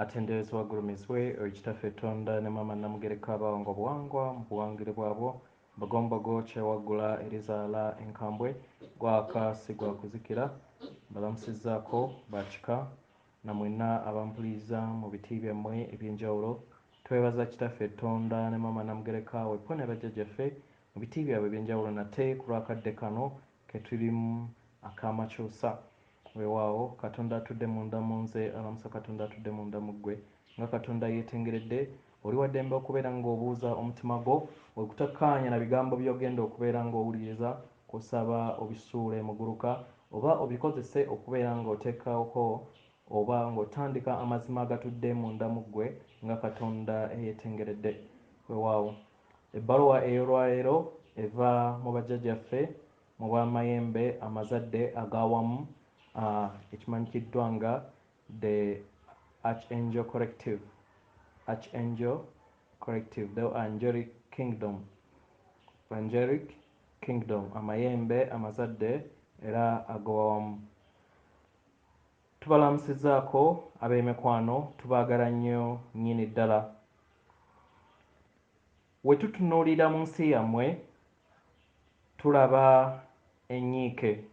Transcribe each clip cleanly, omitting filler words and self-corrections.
atenderezwa wagulumizibwe ekitaffe Tonda ne Maama Namugereka Bawangwa Buwangwa mu buwangire bwabwo Bagombogo Kyewaggula Erizaala Enkambwe gwaka si gwa kuzikira balamusizaako bakika na mwenna abampuliriza mu biti byammwe eby'enjawulo twebaza kitaffe Tonda ne Maama Namugereka wepo ne bajjajjaffe mu biti byabwe eby'enjawulo nate ku lwakadde kano ke tulimu ak'amakyusa weewaawo Katonda atudde munda mu nze alamusa Katonda atudde munda mu ggwe nga Katonda yeetengeredde oli waddembe okubeera ng'obuuza omutima gwo wekutakkaanya na bigambo by'ogenda okubeera ng'owuliriza kusaba obisuule muguluka oba obikozese okubeera ng'oteekako oba ng'otandika amazima agatudde munda mu ggwe nga Katonda eyeetengeredde weewaawo ebbaluwa ey'olwaleero eva mu bajjajjaffe mu bw'amayembe amazadde ag'awamu ekimanyikiddwa nga the Archangel Collective the Angelic Kingdom amayembe amazadde era ag'awamu tubalamusizaako ab'emikwano tubaagala nnyo nnyini ddala we tutunuulira mu nsi yammwe tulaba enyiike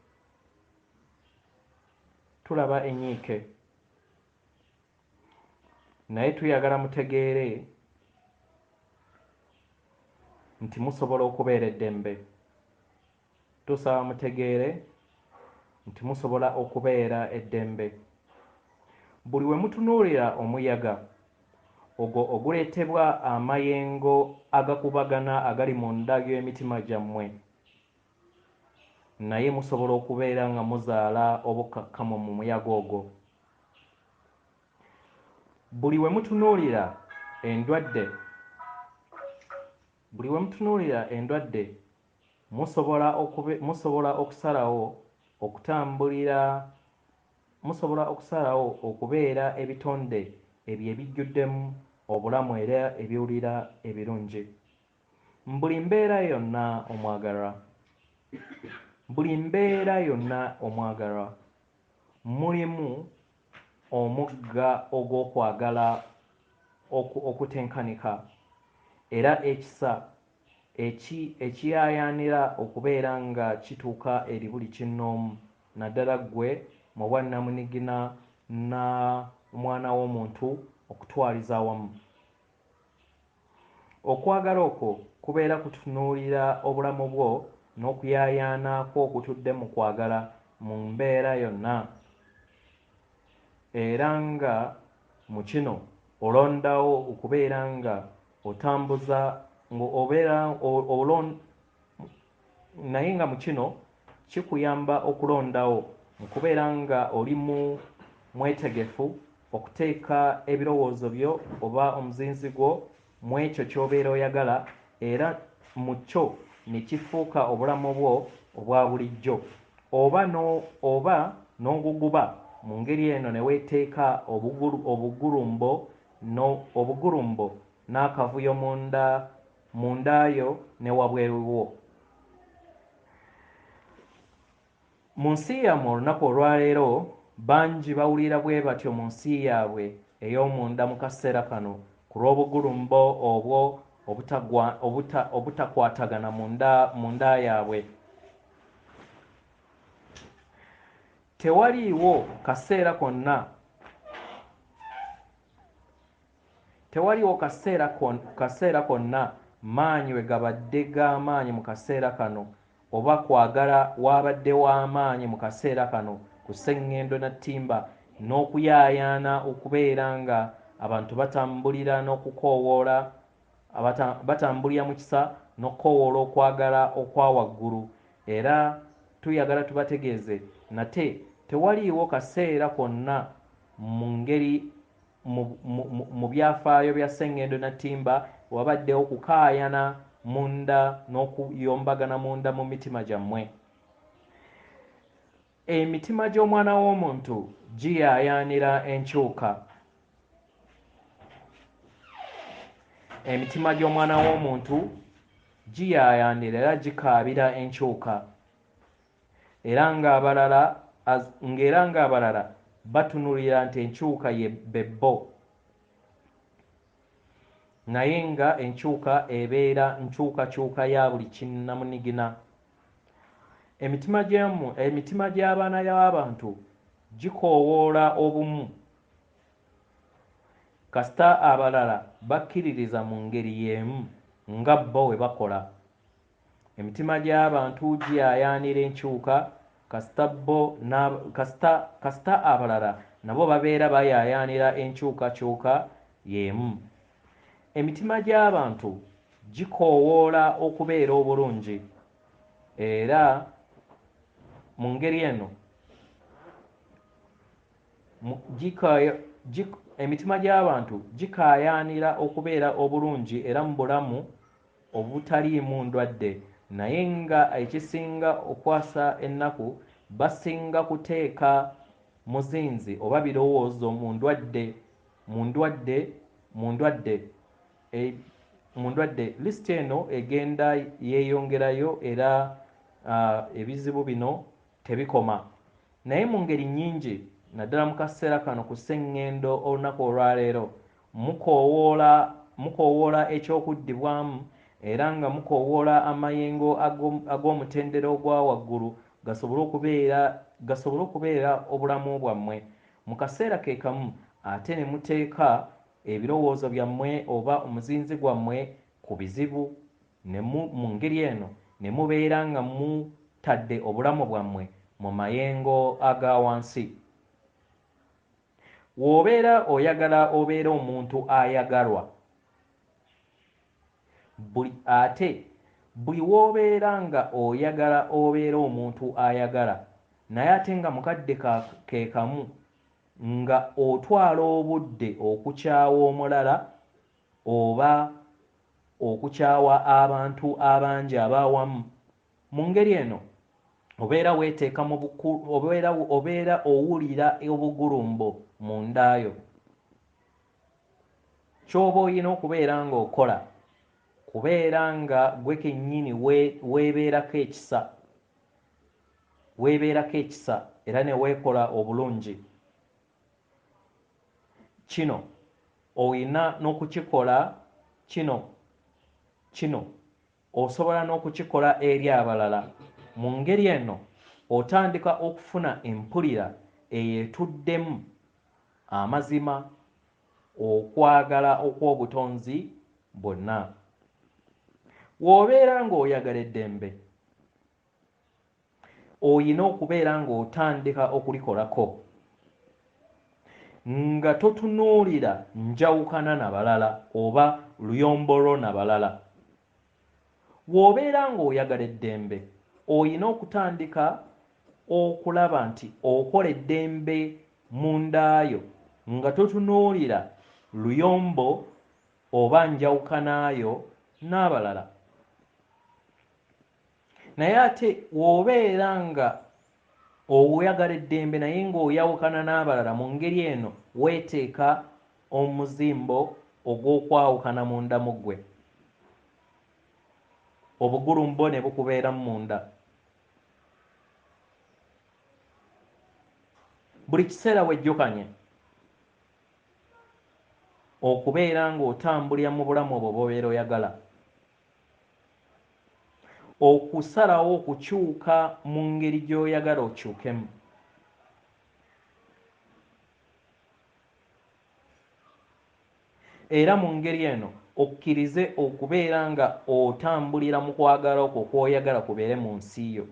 naye tuyagala mutegeere nti musobola okubeera eddembe tusaba mutegeere nti musobola okubeera eddembe buli we mutunuulira omuyaga ogwo oguleetebwa amayengo agakubagana agali munda y'emitima gyammwe naye musobola okubeera nga muzaala obukkakkamu mu muyaga ogwo buli we mutunuulira endwadde musobola okusalawo okubeera ebitonde ebyo ebijjuddemu obulamu era ebiwulira ebirungi buli mbeera yonna omwagalwa mulimu omugga ogw'okwagala okutenkanika era ekisa ekiyaayaanira okubeera nga kituuka eri buli kinnoomu naddala ggwe mu bwannamunigina na omwana w'omuntu okutwaliza awamu okwagala okwo kubeera kutunuulira obulamu bwo n'okuyaayaanaako okutudde mu kwagala mu mbeera yonna era nga mu kino olondawo okubeera nga otambuza naye nga mu kino kikuyamba okulondawo mu kubeera nga oli mwetegefu okuteeka ebirowoozo byo oba omuzinzi gwo mu ekyo ky'obeera oyagala era mu kyo ne kifuuka obulamu bwo obwa bulijjo oba n'oguguba mu ngeri eno ne weeteeka obugulumbo n'akavuyo munda yo ne wabweru wo mu nsi yammwe olunaku olwaleero bangi bawulira bwe batyo mu nsi yaabwe ey'omunda mu kaseera kano ku lw'obugulumbo obwo obutakwatagana munda yaabwe tewaliiwo kaseera konna maanyi we gabadde g'amaanyi mu kaseera kano oba kwagala waabadde w'amaanyi mu kaseera kano ku sseŋŋendo na ttimba n'okuyaayaana okubeera nga abantu batambulira n'okukoowoola batambulira mu kisa n'okukoowoola okwagala okwa waggulu era tuyagala tubategeeze nate tewaliiwo kaseera konna mu ngeri mu byafaayo bya sseŋŋendo na ttimba wabaddewo kukaayana munda n'okuyombagana munda mu mitima gyammwe emitima gy'omwana w'omuntu giyaayaanira enkyuka emitima gy'omwana w'omuntu giyaayaanira era gikaabira enkyuka era ng'abalala batunulira nti enkyuka ye bebbo naye nga enkyuka ebeera nkyukakyuka ya buli kinnamunigina. Emitima gy'abaana y'abantu gikoowoola obumu, kasita abalala bakkiririza mu ngeri y'emu nga bo bwe bakola. Emitima gy'abantu giyaayaanira enkyuka, kasita abalala nabo babeera bayaayaanira enkyukakyuka y'emu. Emitima gy'abantu gikoowoola okubeera obulungi, era mu ngeri eno emitima gy'abantu gikaayaanira okubeera obulungi era mu bulamu obutaliimu ndwadde, naye nga ekisinga okwasa ennaku basinga kuteeka muzinzi oba birowoozo mu ndwadde. Lisiti eno egenda yeeyongerayo era ebizibu bino tebikoma, naye mu ngeri nnyingi naddala mu kaseera kano ku sseŋŋendo olunaku olwaleero mukoowoola ekyokuddibwamu era nga mukoowoola amayengo ag'omutendera ogwa waggulu gasobole okubeera obulamu bwammwe. Mu kaseera ke kamu ate ne muteeka ebirowoozo byammwe oba omuzinzi gwammwe ku bizibu, mu ngeri eno ne mubeera nga mutadde obulamu bwammwe mu mayengo aga wansi. W'obeera oyagala obeera omuntu ayagalwa, buli w'obeera nga oyagala obeera omuntu ayagala, naye ate nga mukadde ke kamu nga otwala obudde okukyawa omulala oba okukyawa abantu abangi ab'awamu, mu ngeri eno obeera weeteeka obeera owulira obugulumbo mu ndaayo. Ky'oba olina okubeera ng'okola kubeera nga gwe kennyini weebeerako ekisa era ne weekola obulungi. Kino olina n'okukikola kino osobola n'okukikola eri abalala. Mu ngeri eno otandika okufuna empulira eyeetuddemu amazima, okwagala okw'obutonzi bwonna. W'obeera ng'oyagala eddembe, olina okubeera ng'otandika okulikolako, nga totunuulira njawukana na balala oba luyombo na balala. W'obeera ng'oyagala eddembe, olina okutandika okulaba nti okola eddembe mu ndaayo nga totunuulira luyombo oba njawukanaayo n'abalala. Naye ate w'obeera nga oyagala eddembe naye ng'oyawukana n'abalala, mu ngeri eno weeteeka omuzimbo ogw'okwawukana munda mu ggwe, obugulumbo ne bukubeeramu munda. Buli kiseera wejjukanye okubeera ng'otambulira mu bulamu obwo bw'obeera oyagala, okusalawo okukyuka mu ngeri gy'oyagala okyukemu. Era mu ngeri eno okkirize okubeera nga otambulira mu kwagala okwo kw'oyagala kubeere mu nsi yo.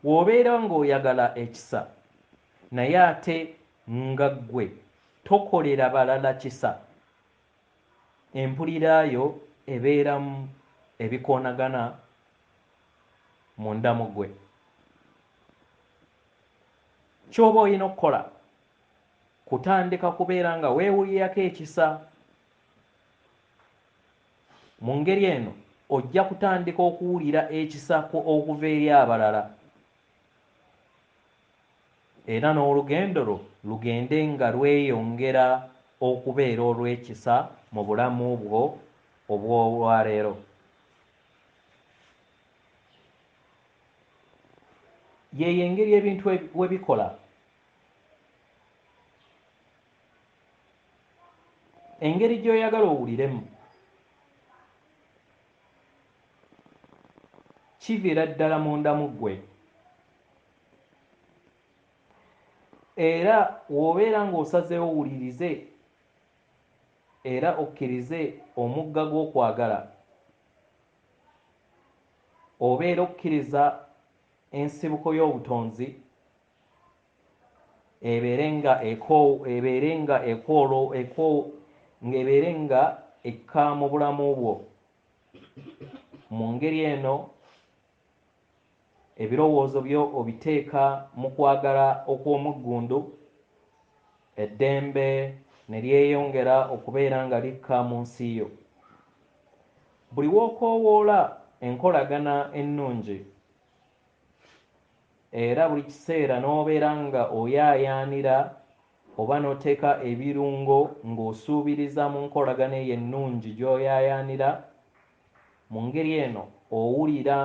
W'obeera ng'oyagala ekisa naye ate nga ggwe tokolera balala kisa, empulira yo ebeeramu ebikoonagana munda mu ggwe. Ky'oba olina okukola kutandika kubeera nga weewulirako ekisa. Mu ngeri eno ojja kutandika okuwulira ekisa okuva eri abalala, era n'olugendo lwo lugende nga lweyongera okubeera olw'ekisa mu bulamu bwo obw'olwaleero. Yeyo engeri ebintu we bikola. engeri gy'oyagala owuliremu kiviira ddala munda mu ggwe, era w'obeera ng'osazeewo owulirize era okkirize omugga gw'okwagala, obeera okkiriza ensibuko y'obutonzi ebeere nga ekka mu bulamu bwo. Mu ngeri eno ebirowoozo byo obiteeka mu kwagala okw'omuggundu, eddembe ne lyeyongera okubeera nga likka mu nsi yo. Buli w'okoowoola enkolagana ennungi era buli kiseera n'obeera nga oyaayaanira oba n'oteeka ebirungo ng'osuubiriza mu nkolagana eyo ennungi gy'oyaayaanira, mu ngeri eno owulira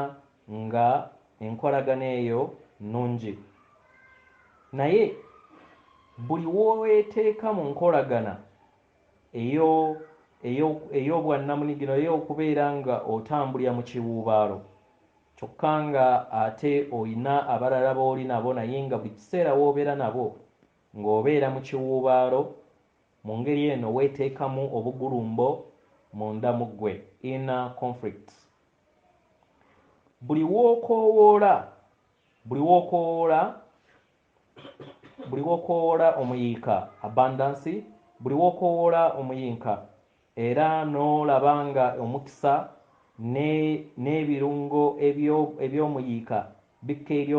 nga enkolagana eyo nnungi. Naye buli w'oweeteeka mu nkolagana ey'obwannamunigino ey'okubeera nga otambulira mu kiwuubaalo, kyokka nga ate oyina abalala b'oli nabo naye nga buli kiseera w'obeera nabo ng'obeera mu kiwuubaalo, mu ngeri eno weeteekamu obugulumbo munda mu ggwe, inner conflict. Buli w'okoowoola omuyiika abundance, buli w'okoowoola omuyiika era n'olaba nga omukisa n'ebirungo eby'omuyiika bikka eri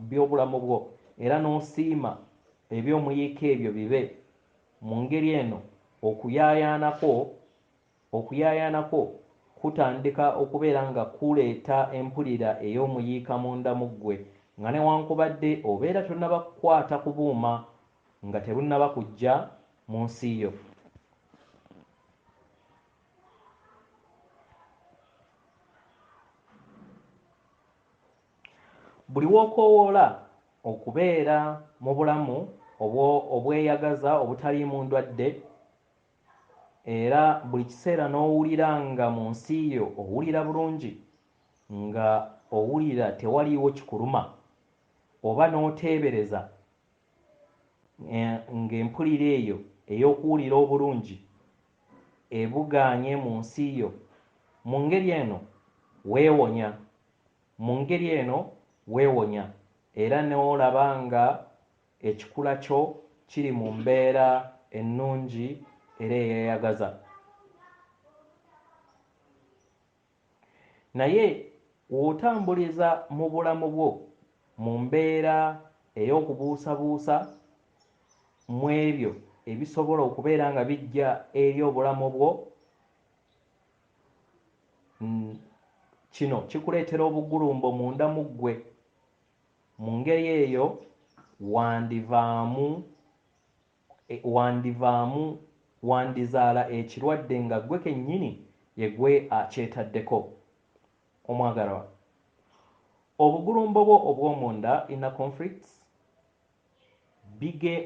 by'obulamu bwo era n'osiima eby'omuyiika ebyo bibe, mu ngeri eno okuyaayaanako kutandika okubeera nga kuleeta empulira ey'omuyiika munda mu ggwe, nga newankubadde obeera tonnaba kukwata ku buuma nga tebunnaba kujja mu nsi yo. Buli w'okoowoola okubeera mu bulamu obweyagaza obutaliimu ndwadde, era buli kiseera n'owulira nga mu nsi yo owulira bulungi, nga owulira tewaliiwo kikuluma, oba n'oteebereza ng'empulira eyo ey'okuwulira obulungi ebugaanye mu nsi yo, mu ngeri eno weewonya era n'olaba nga ekikula kyo kiri mu mbeera ennungi era eyeeyagaza. Naye w'otambuliza mu bulamu bwo mu mbeera ey'okubuusabuusa mu ebyo ebisobola okubeera nga bijja eri obulamu bwo, kino kikuleetera obugulumbo munda mu ggwe. Mu ngeri eyo wandizaala ekirwadde nga ggwe kennyini ye gwe akyetaddeko. Omwagalwa, obugulumbo bwo obw'omunda inner conflicts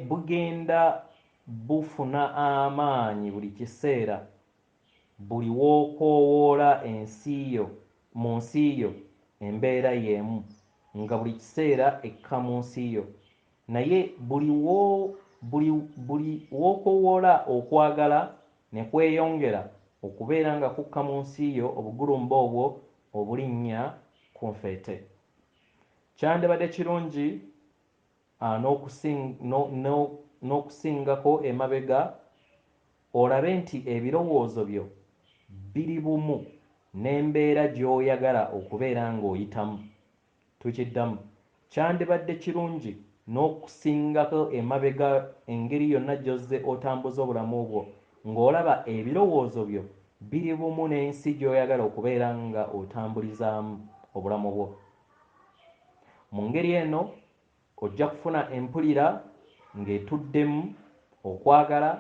bugenda bufuna amaanyi buli kiseera buli w'okoowoola mu nsi yo embeera y'emu, nga buli kiseera ekka mu nsi yo. Naye buli w'okoowoola okwagala ne kweyongera okubeera nga kukka mu nsi yo, obugulumbo obwo obulinnya kunfeete. Kyandibadde kirungi n'okusingako emabega olabe nti ebirowoozo byo biri bumu n'embeera gy'oyagala okubeera ng'oyitamu. Tukiddamu, kyandibadde kirungi n'okusingako emabega engeri yonna gy'ozze otambuza obulamu bwo ng'olaba ebirowoozo byo biri bumu n'ensi gy'oyagala okubeera nga otambulizaamu obulamu bwo. Mu ngeri eno ojja kufuna empulira ng'etuddemu okwagala,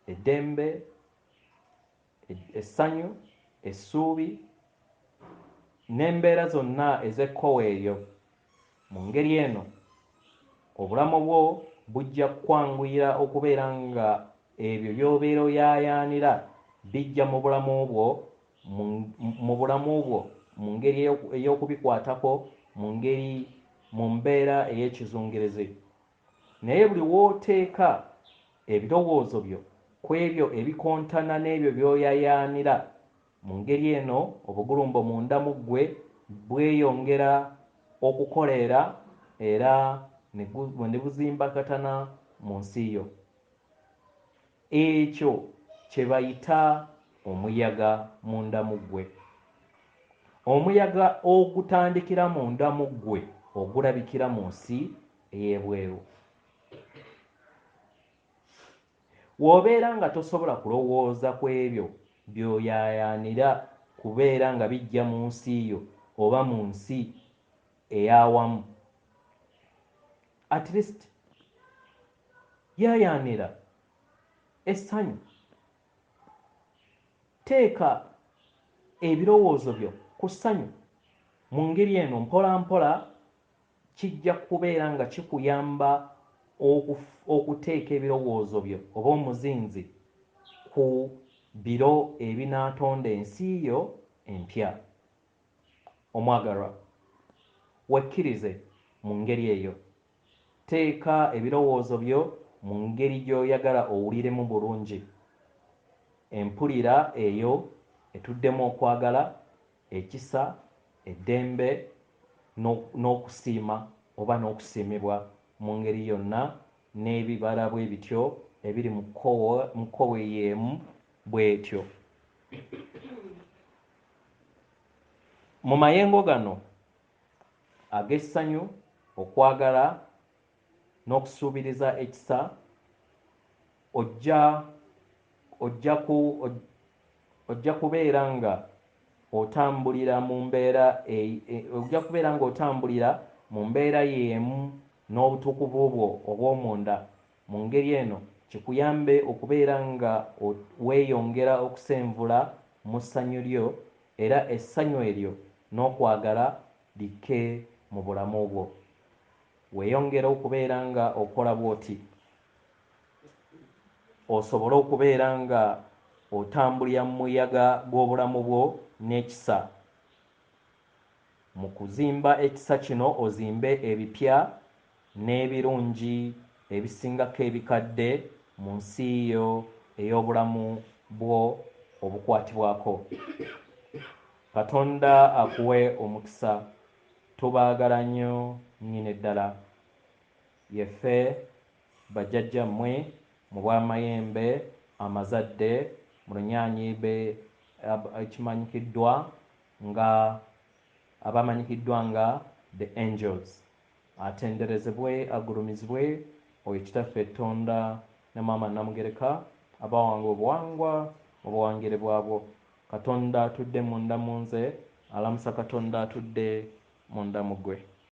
eddembe, essanyu, essuubi n'embeera zonna ez'ekkowe eryo. Mu ngeri eno obulamu bwo bujja kukwanguyira okubeera nga ebyo by'obeera oyaayaanira bijja mu bulamu bwo mu ngeri ey'okubikwatako mu mbeera ey'ekizungirizi. Naye buli w'oteeka ebirowoozo byo ku ebyo ebikontana n'ebyo by'oyaayaanira, mu ngeri eno obugulumbo munda mu ggwe bweyongera okukoleera era ne buzimbakatana mu nsi yo. Ekyo kye bayita omuyaga munda mu ggwe. Omuyaga ogutandikira munda mu ggwe ogulabikira mu nsi ey'ebweru. W'obeera nga tosobola kulowooza ku ebyo by'oyaayaanira kubeera nga bijja mu nsi yo oba mu nsi ey'awamu, at least yaayaanira essanyu. Teeka ebirowoozo byo ku ssanyu. Mu ngeri eno mpola mpola kijja kubeera nga kikuyamba okuteeka ebirowoozo byo oba omuzinzi ku biro ebinaatonda ensi yo empya. Omwagalwa, wekkirize mu ngeri eyo. Teeka ebirowoozo byo mu ngeri gy'oyagala owuliremu bulungi. Empulira eyo etuddemu okwagala, ekisa, eddembe n'okusiima oba n'okusiimibwa mu ngeri yonna n'ebibala bwe bityo ebiri mu kkowe y'emu bw'etyo. Mu mayengo gano ag'essanyu, okwagala n'okusuubiriza ekisa, ojja kubeera nga otambulira mu mbeera y'emu n'obutukuvu bwo obw'omunda. Mu ngeri eno kikuyambe okubeera nga weeyongera okusenvula mu ssanyu lyo, era essanyu eryo n'okwagala likke mu bulamu bwo. Weeyongera okubeera nga okola bw'oti, osobole okubeera nga otambulira mu muyaga gw'obulamu bwo n'ekisa. Mu kuzimba ekisa kino ozimbe ebipya n'ebirungi ebisingako ebikadde mu nsi yo ey'obulamu bwo obukwatibwako. Katonda akuwe omukisa. Tubaagala nnyo nnyini ddala. Yeffe bajjajjammwe mu bw'amayembe amazadde mu Runyaanyiibe abamanyikiddwa nga the angels. Atenderezebwe, agulumizibwe oyo Kitaffe Tonda ne Maama Namugereka abawanga obuwangwa mu buwangire bwabwo. Katonda atudde munda mu nze, alamusa Katonda atudde munda mu ggwe.